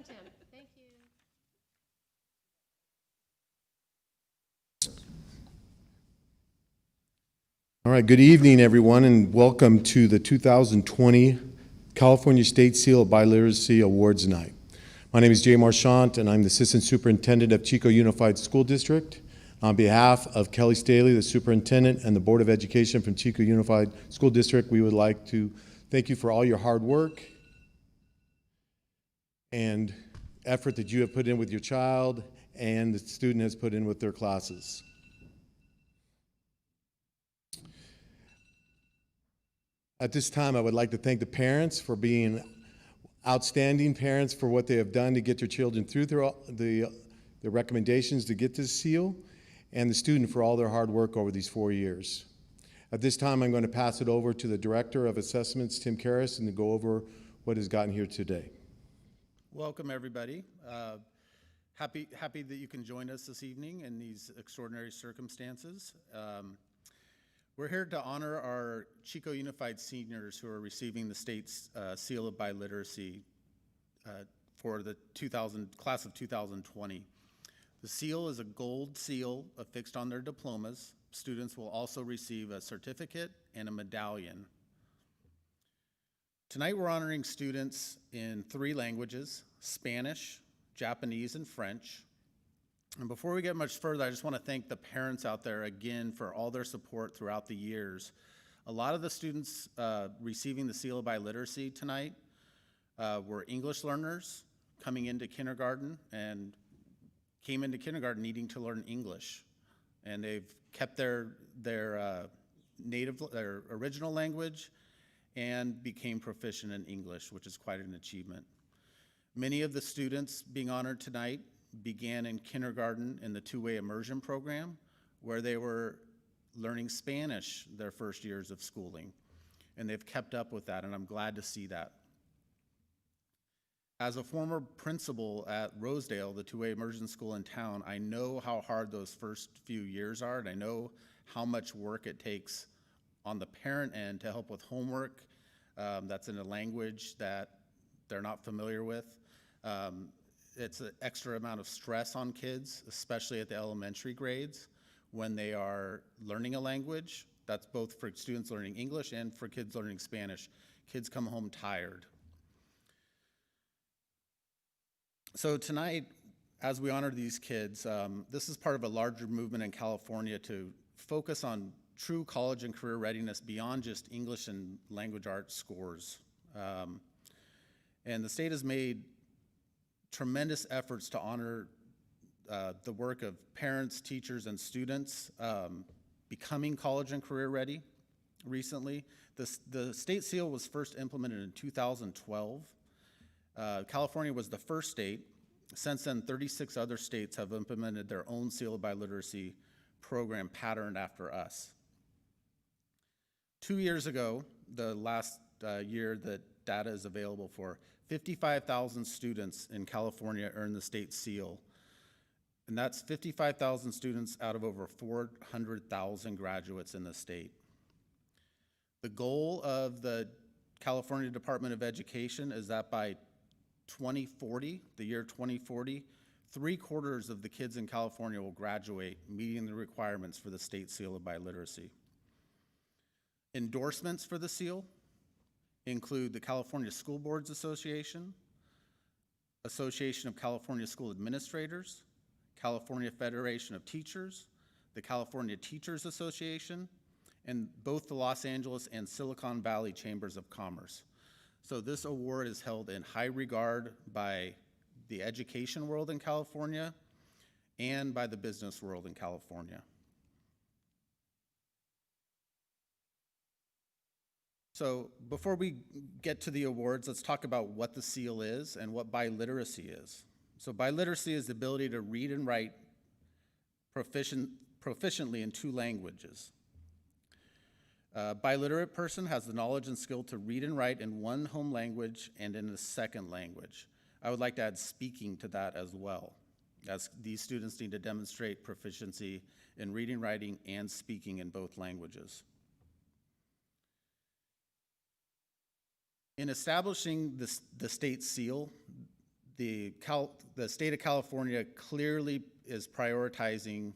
Welcome, Tim. Thank you. All right, good evening, everyone, and welcome to the 2020 California State Seal of Biliteracy Awards Night. My name is Jay Marchant, and I'm the Assistant Superintendent of Chico Unified School District. On behalf of Kelly Staley, the Superintendent, and the Board of Education from Chico Unified School District, we would like to thank you for all your hard work and effort that you have put in with your child and the student has put in with their classes. At this time, I would like to thank the parents for being outstanding parents for what they have done to get their children through the recommendations to get this seal, and the student for all their hard work over these 4 years. At this time, I'm going to pass it over to the Director of Assessments, Tim Karras, and to go over what has gotten here today. Welcome, everybody. Happy that you can join us this evening in these extraordinary circumstances. We're here to honor our Chico Unified seniors who are receiving the state's Seal of Biliteracy for the class of 2020. The seal is a gold seal affixed on their diplomas. Students will also receive a certificate and a medallion. Tonight we're honoring students in 3 languages: Spanish, Japanese, and French. And before we get much further, I just want to thank the parents out there again for all their support throughout the years. A lot of the students receiving the Seal of Biliteracy tonight were English learners coming into kindergarten and came into kindergarten needing to learn English. And they've kept their original language and became proficient in English, which is quite an achievement. Many of the students being honored tonight began in kindergarten in the two-way immersion program, where they were learning Spanish their first years of schooling. And they've kept up with that, and I'm glad to see that. As a former principal at Rosedale, the two-way immersion school in town, I know how hard those first few years are, and I know how much work it takes on the parent end to help with homework that's in a language that they're not familiar with. It's an extra amount of stress on kids, especially at the elementary grades, when they are learning a language. That's both for students learning English and for kids learning Spanish. Kids come home tired. So tonight, as we honor these kids, this is part of a larger movement in California to focus on true college and career readiness beyond just English and language arts scores. And the state has made tremendous efforts to honor the work of parents, teachers, and students becoming college and career ready recently. The state seal was first implemented in 2012. California was the first state. Since then, 36 other states have implemented their own Seal of Biliteracy program patterned after us. 2 years ago, the last year that data is available for, 55,000 students in California earned the state seal. And that's 55,000 students out of over 400,000 graduates in the state. The goal of the California Department of Education is that by 2040, the year 2040, 3/4 of the kids in California will graduate, meeting the requirements for the state Seal of Biliteracy. Endorsements for the seal include the California School Boards Association, Association of California School Administrators, California Federation of Teachers, the California Teachers Association, and both the Los Angeles and Silicon Valley Chambers of Commerce. So this award is held in high regard by the education world in California and by the business world in California. So before we get to the awards, let's talk about what the seal is and what biliteracy is. So biliteracy is the ability to read and write proficiently in 2 languages. A biliterate person has the knowledge and skill to read and write in one home language and in a second language. I would like to add speaking to that as well, as these students need to demonstrate proficiency in reading, writing, and speaking in both languages. In establishing the state seal, the state of California clearly is prioritizing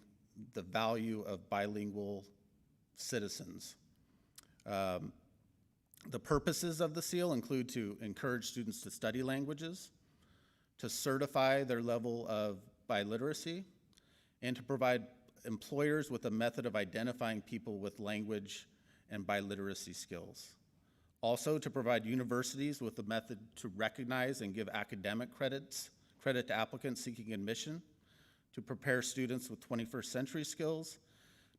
the value of bilingual citizens. The purposes of the seal include to encourage students to study languages, to certify their level of biliteracy, and to provide employers with a method of identifying people with language and biliteracy skills. Also, to provide universities with a method to recognize and give academic credit to applicants seeking admission, to prepare students with 21st century skills,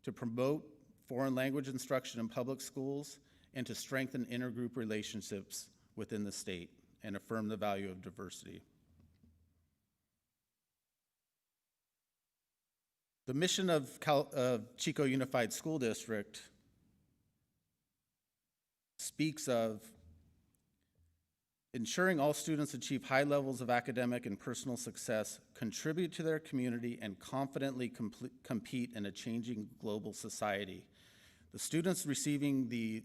to promote foreign language instruction in public schools, and to strengthen intergroup relationships within the state and affirm the value of diversity. The mission of Chico Unified School District speaks of ensuring all students achieve high levels of academic and personal success, contribute to their community, and confidently compete in a changing global society. The students receiving the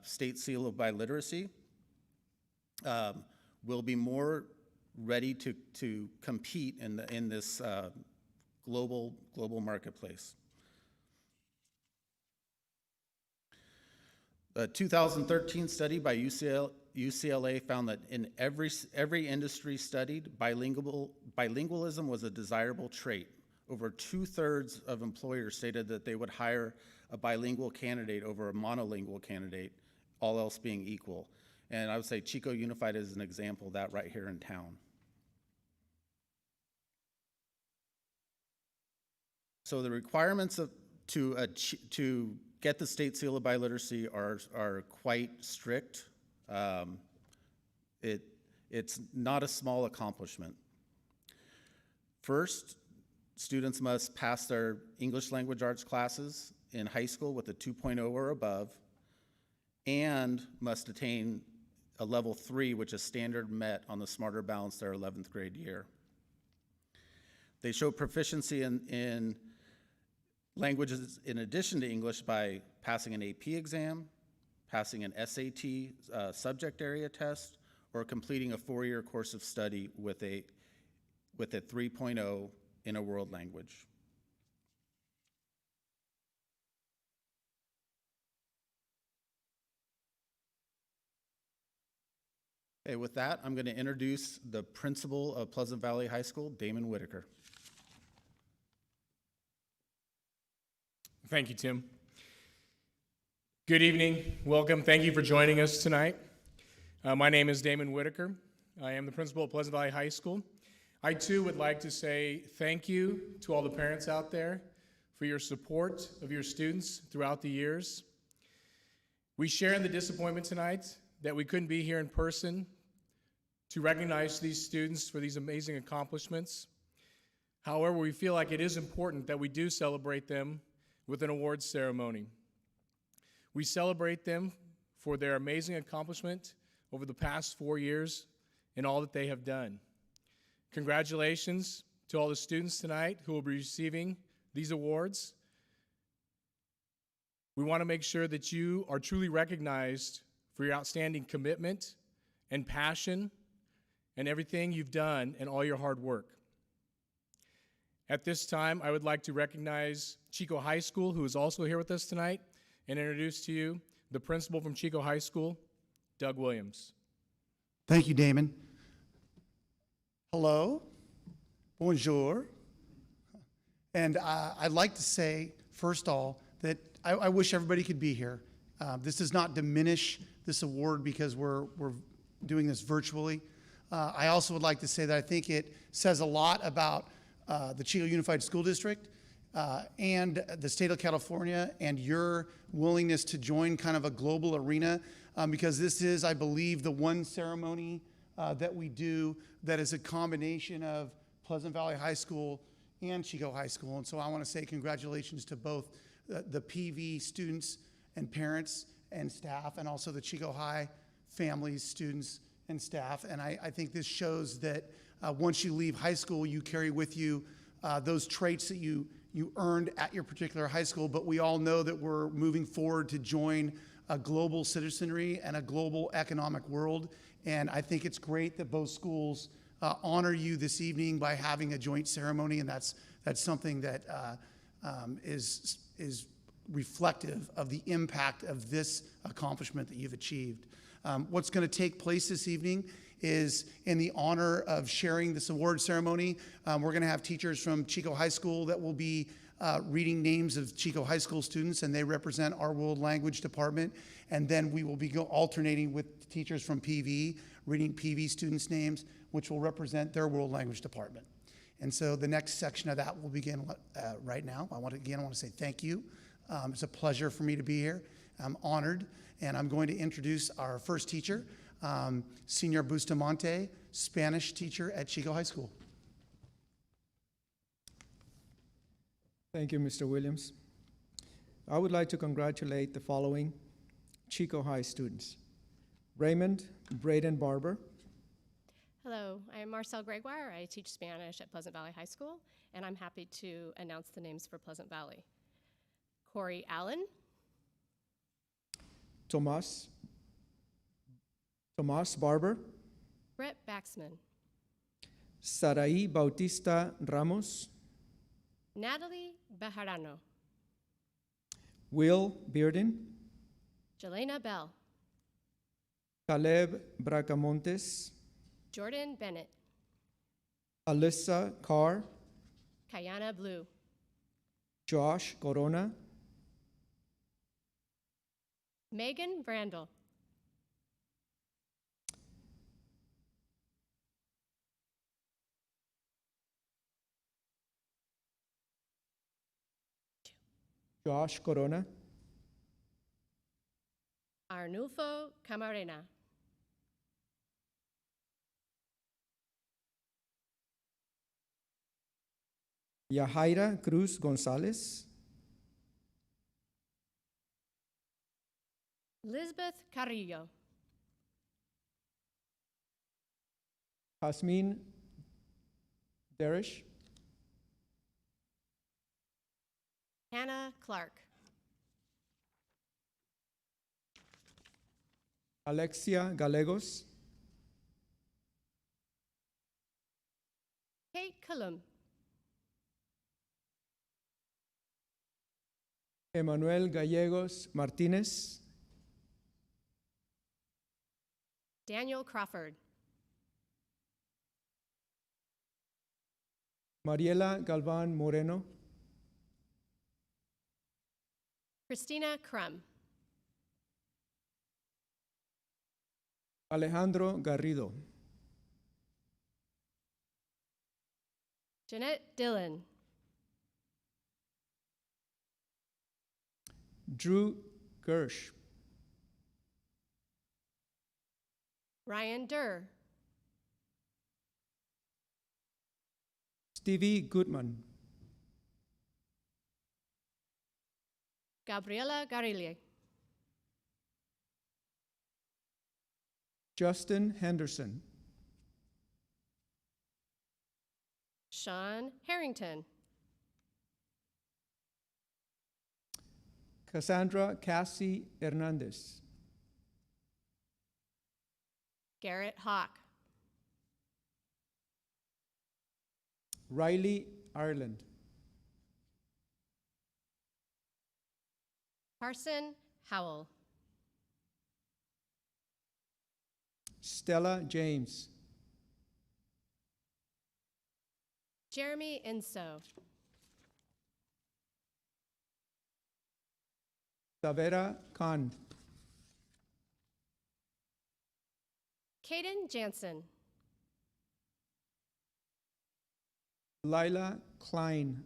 state seal of biliteracy will be more ready to compete in this global marketplace. A 2013 study by UCLA found that in every industry studied, bilingualism was a desirable trait. Over 2/3 of employers stated that they would hire a bilingual candidate over a monolingual candidate, all else being equal. And I would say Chico Unified is an example of that right here in town. So the requirements to get the state seal of biliteracy are quite strict. It's not a small accomplishment. First, students must pass their English language arts classes in high school with a 2.0 or above, and must attain a level 3, which is standard met on the Smarter Balance their 11th grade year. They show proficiency in languages in addition to English by passing an AP exam, passing an SAT subject area test, or completing a 4-year course of study with a 3.0 in a world language. Okay, with that, I'm going to introduce the principal of Pleasant Valley High School, Damon Whitaker. Thank you, Tim. Good evening. Welcome. Thank you for joining us tonight. My name is Damon Whitaker. I am the principal of Pleasant Valley High School. I, too, would like to say thank you to all the parents out there for your support of your students throughout the years. We share in the disappointment tonight that we couldn't be here in person to recognize these students for these amazing accomplishments. However, we feel like it is important that we do celebrate them with an awards ceremony. We celebrate them for their amazing accomplishment over the past 4 years and all that they have done. Congratulations to all the students tonight who will be receiving these awards. We want to make sure that you are truly recognized for your outstanding commitment and passion and everything you've done and all your hard work. At this time, I would like to recognize Chico High School, who is also here with us tonight, and introduce to you the principal from Chico High School, Doug Williams. Thank you, Damon. Hello, bonjour. And I'd like to say, first of all, that I wish everybody could be here. This does not diminish this award because we're doing this virtually. I also would like to say that I think it says a lot about the Chico Unified School District and the state of California and your willingness to join kind of a global arena because this is, I believe, the one ceremony that we do that is a combination of Pleasant Valley High School and Chico High School. And so I want to say congratulations to both the PV students and parents and staff, and also the Chico High families, students, and staff. And I think this shows that once you leave high school, you carry with you those traits that you earned at your particular high school, but we all know that we're moving forward to join a global citizenry and a global economic world. And I think it's great that both schools honor you this evening by having a joint ceremony, and that's something that is reflective of the impact of this accomplishment that you've achieved. What's going to take place this evening is in the honor of sharing this award ceremony. We're going to have teachers from Chico High School that will be reading names of Chico High School students, and they represent our world language department. And then we will be alternating with teachers from PV, reading PV students' names, which will represent their world language department. And so the next section of that will begin right now. I want to say thank you. It's a pleasure for me to be here. I'm honored, and I'm going to introduce our first teacher, Senor Bustamante, Spanish teacher at Chico High School. Thank you, Mr. Williams. I would like to congratulate the following Chico High students: Raymond Braden Barber, Hello, I am Marcel Gregoire. I teach Spanish at Pleasant Valley High School, and I'm happy to announce the names for Pleasant Valley. Corey Allen, Tomas Barber, Brett Baxman, Saraí Bautista Ramos, Natalie Bejarano, Will Bearden, Jelena Bell, Caleb Bracamontes, Jordan Bennett, Alyssa Carr, Kayana Blue, Josh Corona, Megan Brandel, Josh Corona, Arnulfo Camarena, Yahaira Cruz Gonzalez, Lisbeth Carrillo, Jasmine Derish, Hannah Clark, Alexia Gallegos, Kate Cullum, Emanuel Gallegos Martinez, Daniel Crawford, Mariela Galvan Moreno, Christina Crum, Alejandro Garrido, Jeanette Dillon, Drew Gersh, Ryan Durr, Stevie Goodman, Gabriela Garilli, Justin Henderson, Sean Harrington, Cassandra Cassie Hernandez, Garrett Hawk, Riley Ireland, Carson Howell, Stella James, Jeremy Inso, Tavera Khan, Caden Jansen, Lila Klein,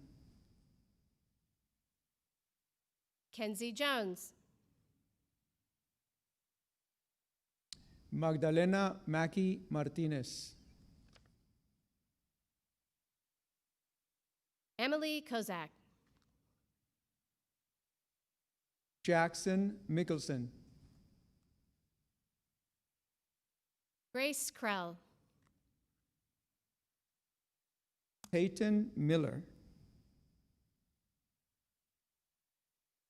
Kenzie Jones, Magdalena Mackey Martinez, Emily Kozak, Jackson Mickelson, Grace Krell, Peyton Miller,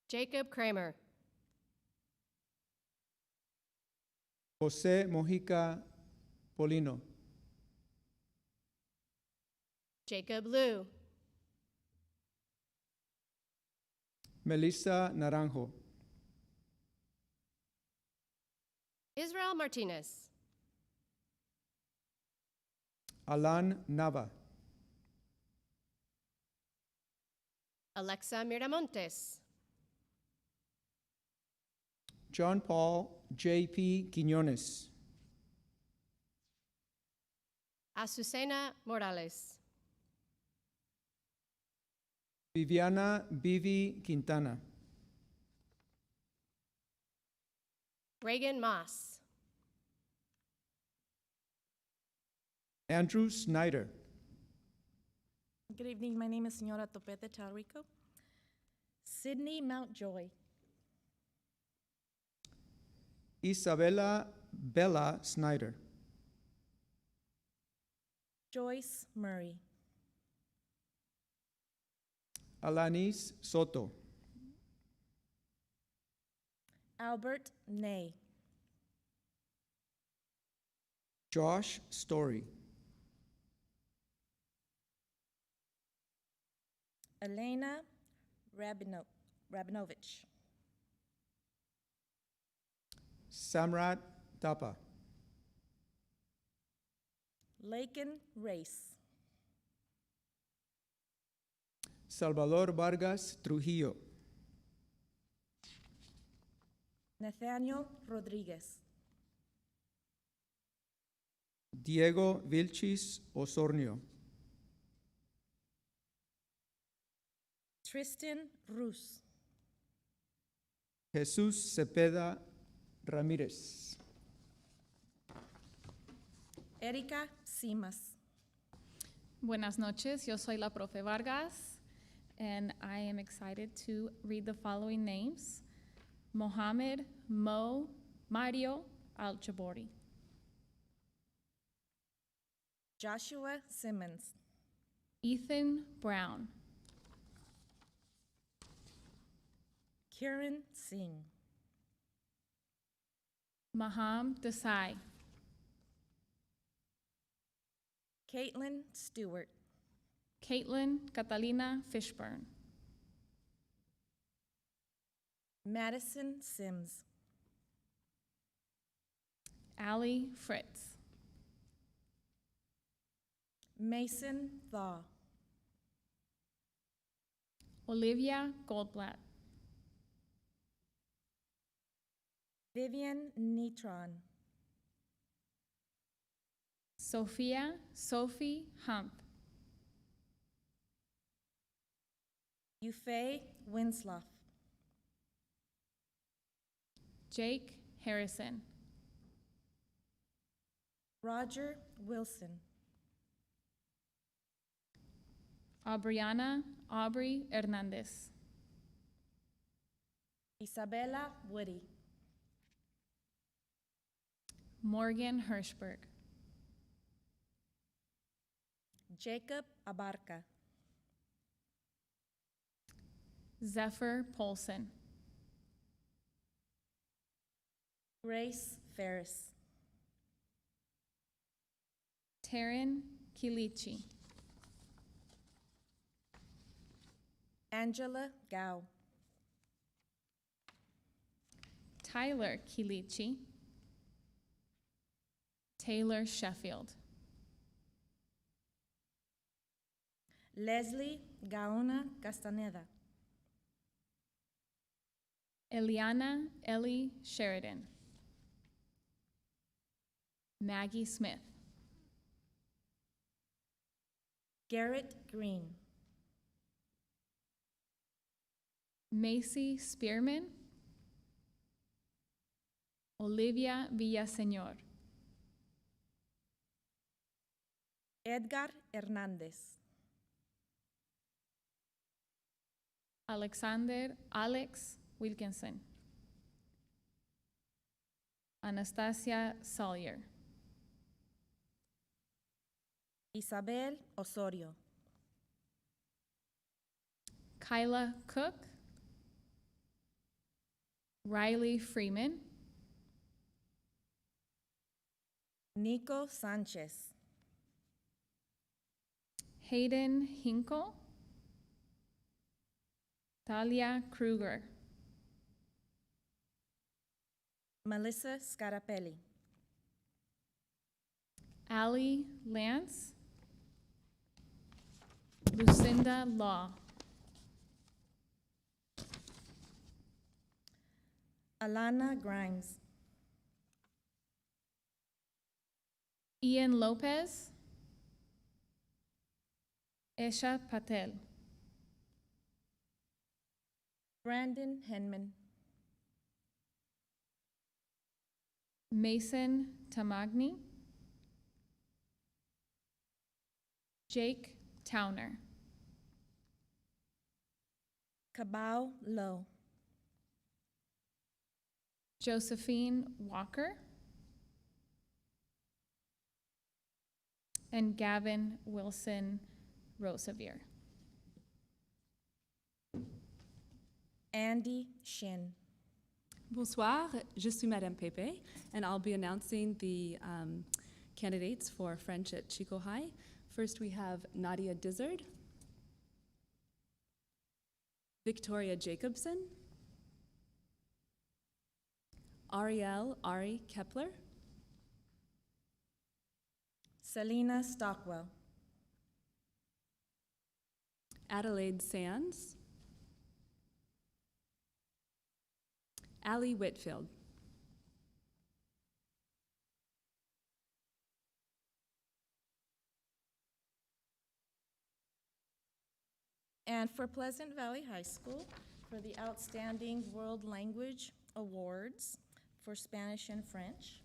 Jacob Kramer, Jose Mojica Polino, Jacob Liu, Melissa Naranjo, Israel Martinez, Alan Nava, Alexa Miramontes, John Paul J.P. Quiñones, Azucena Morales, Viviana Vivi Quintana, Reagan Moss, Andrew Snyder, Good evening. My name is Senora Topete Talrico. Sydney Mountjoy. Isabella Bella Snyder, Joyce Murray. Alanis Soto, Albert Ney. Josh Story, Elena Rabinovich. Samrat Tapa, Lakin Race. Salvador Vargas Trujillo, Nathaniel Rodriguez. Diego Vilchis Osornio, Tristan Rus. Jesus Cepeda Ramírez, Erika Simas. Buenas noches, yo soy la Profe Vargas, and I am excited to read the following names. Mohammed Mario Al-Jabori, Joshua Simmons. Ethan Brown, Kiran Singh. Maham Desai, Caitlin Stewart. Caitlin Catalina Fishburne, Madison Sims. Allie Fritz, Mason Thaw. Olivia Goldblatt, Vivian Neutron. Sophie Hump, Yufei Winslow. Jake Harrison, Roger Wilson. Aubrey Hernandez, Isabella Woody. Morgan Hirschberg, Jacob Abarca. Zephyr Polson, Grace Ferris. Taryn Kilichi, Angela Gao. Tyler Kilichi, Taylor Sheffield, Leslie Gaona Castaneda. Eliana Ellie Sheridan, Maggie Smith, Garrett Green. Macy Spearman, Olivia Villaseñor, Edgar Hernandez. Alex Wilkinson, Anastasia Sawyer, Isabel Osorio. Kyla Cook, Riley Freeman, Nico Sanchez. Hayden Hinkle, Talia Kruger, Melissa Scarapelli, Allie Lance, Lucinda Law, Alana Grimes, Ian Lopez, Esha Patel, Brandon Henman, Mason Tamagni, Jake Towner, Cabao Lowe, Josephine Walker, and Gavin Wilson Rosevier. Andy Shin, Bonsoir, je suis Madame Pepe, and I'll be announcing the candidates for French at Chico High. First, we have Nadia Dizzard, Victoria Jacobson, Ariel Ari Kepler, Selena Stockwell, Adelaide Sands, Allie Whitfield, and for Pleasant Valley High School, for the Outstanding World Language Awards for Spanish and French,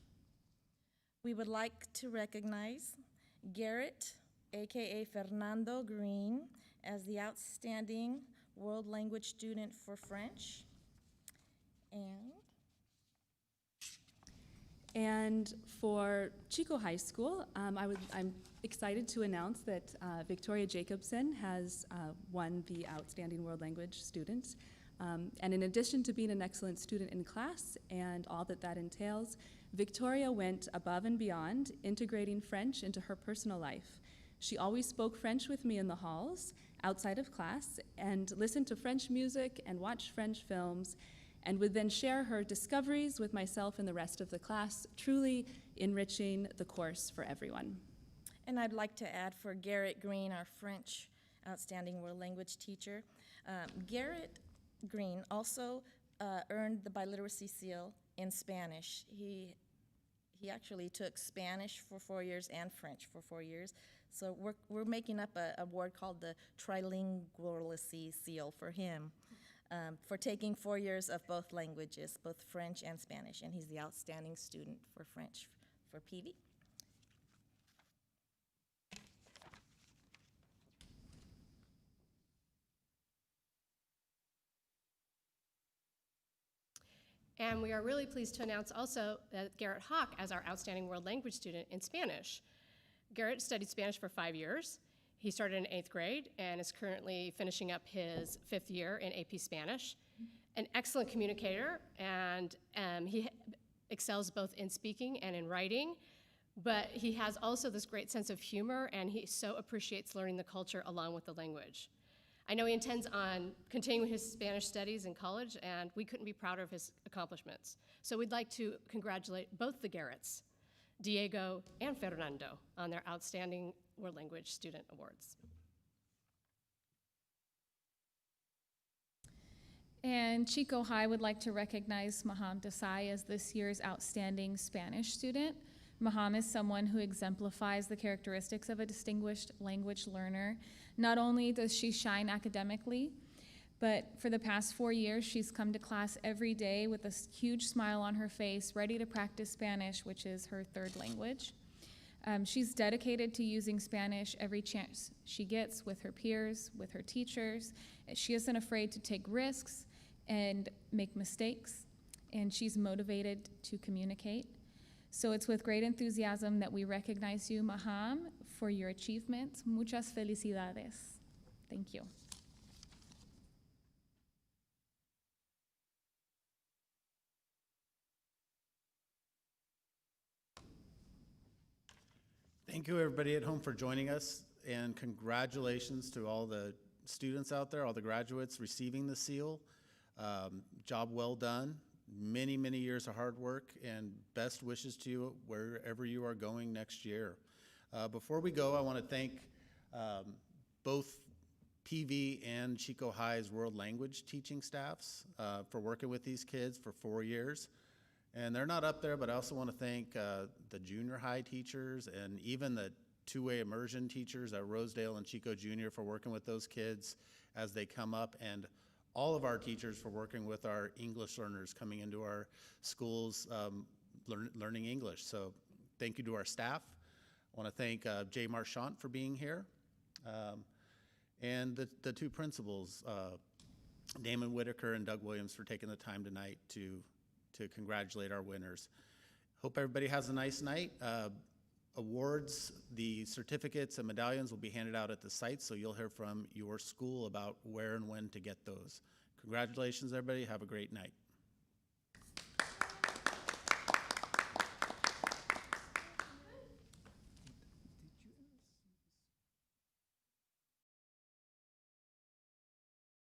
we would like to recognize Garrett, aka Fernando Green, as the Outstanding World Language Student for French. And for Chico High School, I'm excited to announce that Victoria Jacobson has won the Outstanding World Language Student. And in addition to being an excellent student in class and all that that entails, Victoria went above and beyond, integrating French into her personal life. She always spoke French with me in the halls, outside of class, and listened to French music and watched French films, and would then share her discoveries with myself and the rest of the class, truly enriching the course for everyone. And I'd like to add for Garrett Green, our French Outstanding World Language teacher. Garrett Green also earned the Biliteracy seal in Spanish. He actually took Spanish for 4 years and French for 4 years. So we're making up a award called the Trilingualacy seal for him. For taking 4 years of both languages, both French and Spanish, and he's the outstanding student for French for PD. And we are really pleased to announce also Garrett Hawk as our Outstanding World Language Student in Spanish. Garrett studied Spanish for 5 years. He started in 8th grade and is currently finishing up his 5th year in AP Spanish. An excellent communicator, and he excels both in speaking and in writing, but he has also this great sense of humor, and he so appreciates learning the culture along with the language. I know he intends on continuing his Spanish studies in college, and we couldn't be prouder of his accomplishments. So we'd like to congratulate both the Garretts, Diego and Fernando, on their Outstanding World Language Student Awards. And Chico High would like to recognize Maham Desai as this year's Outstanding Spanish Student. Maham is someone who exemplifies the characteristics of a distinguished language learner. Not only does she shine academically, but for the past 4 years, she's come to class every day with a huge smile on her face, ready to practice Spanish, which is her third language. She's dedicated to using Spanish every chance she gets with her peers, with her teachers. She isn't afraid to take risks and make mistakes, and she's motivated to communicate. So it's with great enthusiasm that we recognize you, Maham, for your achievements. Muchas felicidades. Thank you. Thank you, everybody at home, for joining us. and congratulations to all the students out there, all the graduates receiving the seal. Job well done. Many, many years of hard work, and best wishes to you wherever you are going next year. Before we go, I want to thank both PV and Chico High's world language teaching staffs for working with these kids for 4 years. And they're not up there, but I also want to thank the junior high teachers and even the two-way immersion teachers at Rosedale and Chico Junior for working with those kids as they come up, and all of our teachers for working with our English learners coming into our schools learning English. So thank you to our staff. I want to thank Jay Marchant for being here, and the two principals, Damon Whitaker and Doug Williams, for taking the time tonight to congratulate our winners. Hope everybody has a nice night. Awards, the certificates and medallions will be handed out at the site, so you'll hear from your school about where and when to get those. Congratulations, everybody. Have a great night.